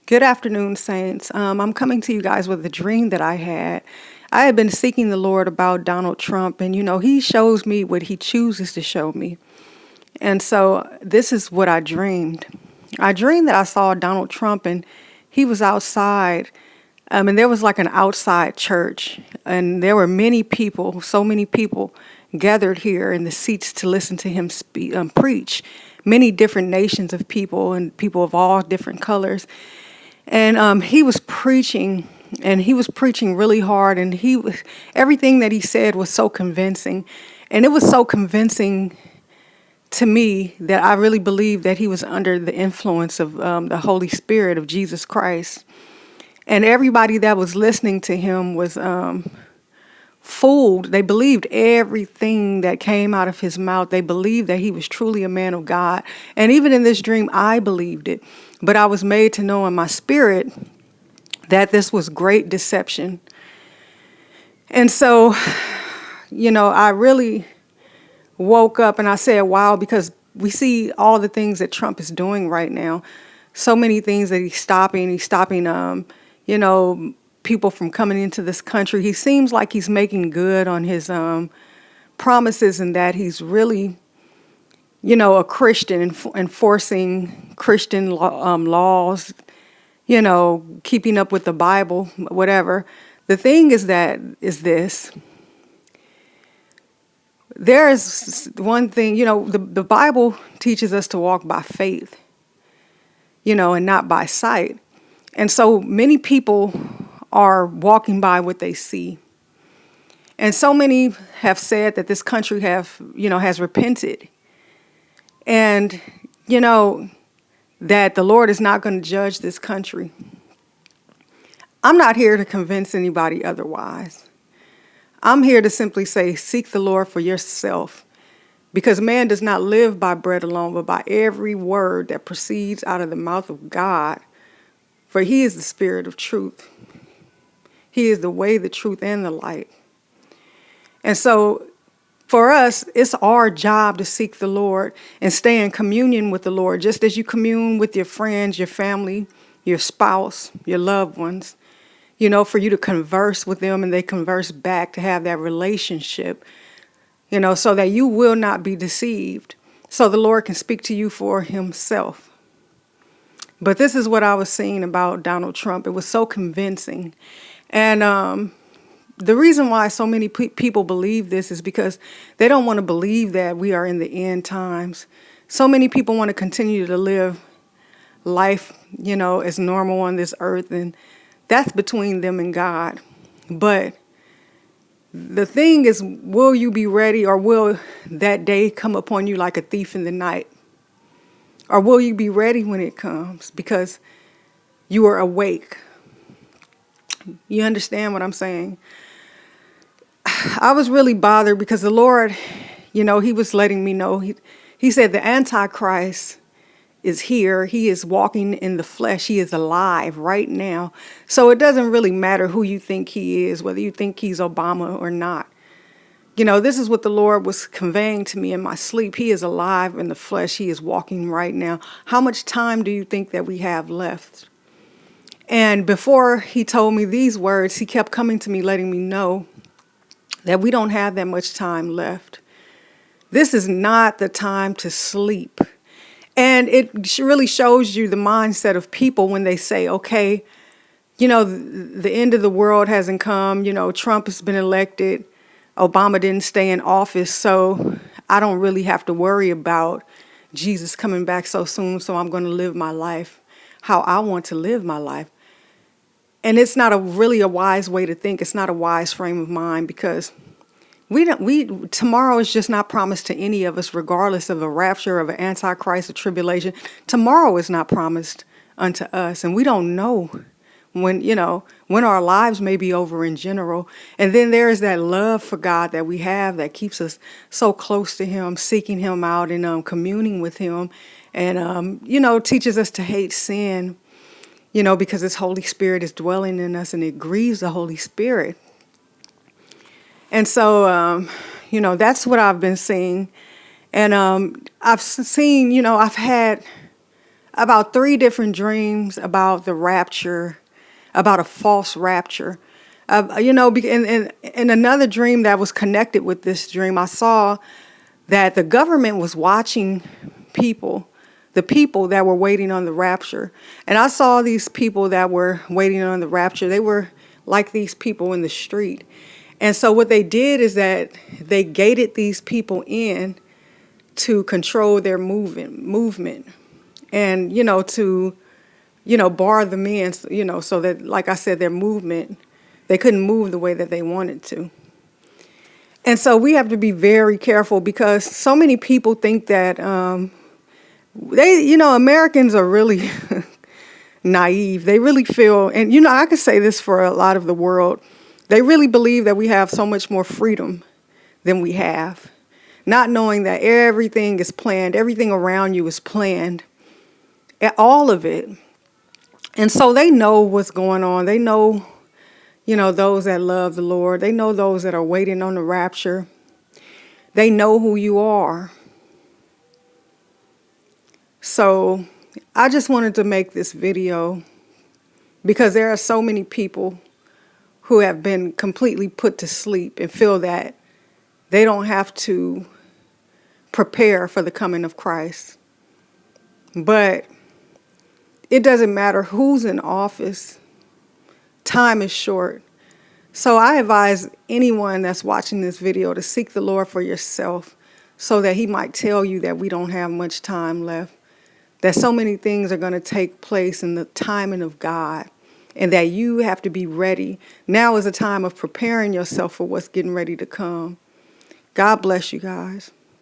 Good afternoon, saints. I'm coming to you guys with a dream that I had. I had been seeking the Lord about Donald Trump, and he shows me what he chooses to show me. And so this is what I dreamed. I dreamed that I saw Donald Trump, and he was outside, and there was like an outside church, and there were many people, so many people gathered here in the seats to listen to him preach. Many different nations of people and people of all different colors. And he was preaching, and he was preaching really hard, and everything that he said was so convincing, and it was so convincing to me that I really believed that he was under the influence of the Holy Spirit of Jesus Christ, and everybody that was listening to him was fooled. They believed everything that came out of his mouth. They believed that he was truly a man of God, and even in this dream, I believed it. But I was made to know in my spirit that this was great deception. And so, I really woke up and I said, wow, because we see all the things that Trump is doing right now. So many things that he's stopping. He's stopping, people from coming into this country. He seems like he's making good on his promises, and that he's really a Christian, enforcing Christian laws, keeping up with the Bible, whatever. The thing is this. There is one thing, the Bible teaches us to walk by faith, and not by sight. And so many people are walking by what they see. And so many have said that this country has repented. And, that the Lord is not going to judge this country. I'm not here to convince anybody otherwise. I'm here to simply say, seek the Lord for yourself. Because man does not live by bread alone, but by every word that proceeds out of the mouth of God. For he is the Spirit of truth. He is the way, the truth, and the light. And so for us, it's our job to seek the Lord and stay in communion with the Lord, just as you commune with your friends, your family, your spouse, your loved ones, for you to converse with them and they converse back, to have that relationship, so that you will not be deceived, so the Lord can speak to you for himself. But this is what I was seeing about Donald Trump. It was so convincing. And the reason why so many people believe this is because they don't want to believe that we are in the end times. So many people want to continue to live life, as normal on this earth, and that's between them and God. But the thing is, will you be ready, or will that day come upon you like a thief in the night? Or will you be ready when it comes because you are awake? You understand what I'm saying? I was really bothered because the Lord, he was letting me know. He said the Antichrist is here. He is walking in the flesh. He is alive right now. So it doesn't really matter who you think he is, whether you think he's Obama or not. This is what the Lord was conveying to me in my sleep. He is alive in the flesh. He is walking right now. How much time do you think that we have left? And before he told me these words, he kept coming to me, letting me know that we don't have that much time left. This is not the time to sleep. And it really shows you the mindset of people when they say, okay, the end of the world hasn't come. Trump has been elected. Obama didn't stay in office. So I don't really have to worry about Jesus coming back so soon. So I'm going to live my life how I want to live my life. And it's not really a wise way to think. It's not a wise frame of mind, because tomorrow is just not promised to any of us, regardless of a rapture, of an Antichrist, a tribulation. Tomorrow is not promised unto us, and we don't know when our lives may be over in general. And then there is that love for God that we have that keeps us so close to him, seeking him out and communing with him, and teaches us to hate sin. Because his Holy Spirit is dwelling in us, and it grieves the Holy Spirit. And so, that's what I've been seeing. And I've seen, I've had about 3 different dreams about the rapture, about a false rapture. In another dream that was connected with this dream, I saw that the government was watching the people that were waiting on the rapture. And I saw these people that were waiting on the rapture. They were like these people in the street. And so what they did is that they gated these people in to control their movement and, bar them in, so that, like I said, their movement, they couldn't move the way that they wanted to. And so we have to be very careful because so many people think that Americans are really naive. They really feel, and I could say this for a lot of the world, they really believe that we have so much more freedom than we have, not knowing that everything is planned, everything around you is planned, all of it. And so they know what's going on. They know, those that love the Lord. They know those that are waiting on the rapture. They know who you are. So I just wanted to make this video because there are so many people who have been completely put to sleep and feel that they don't have to prepare for the coming of Christ. But it doesn't matter who's in office. Time is short. So I advise anyone that's watching this video to seek the Lord for yourself so that he might tell you that we don't have much time left, that so many things are going to take place in the timing of God, and that you have to be ready. Now is a time of preparing yourself for what's getting ready to come. God bless you guys.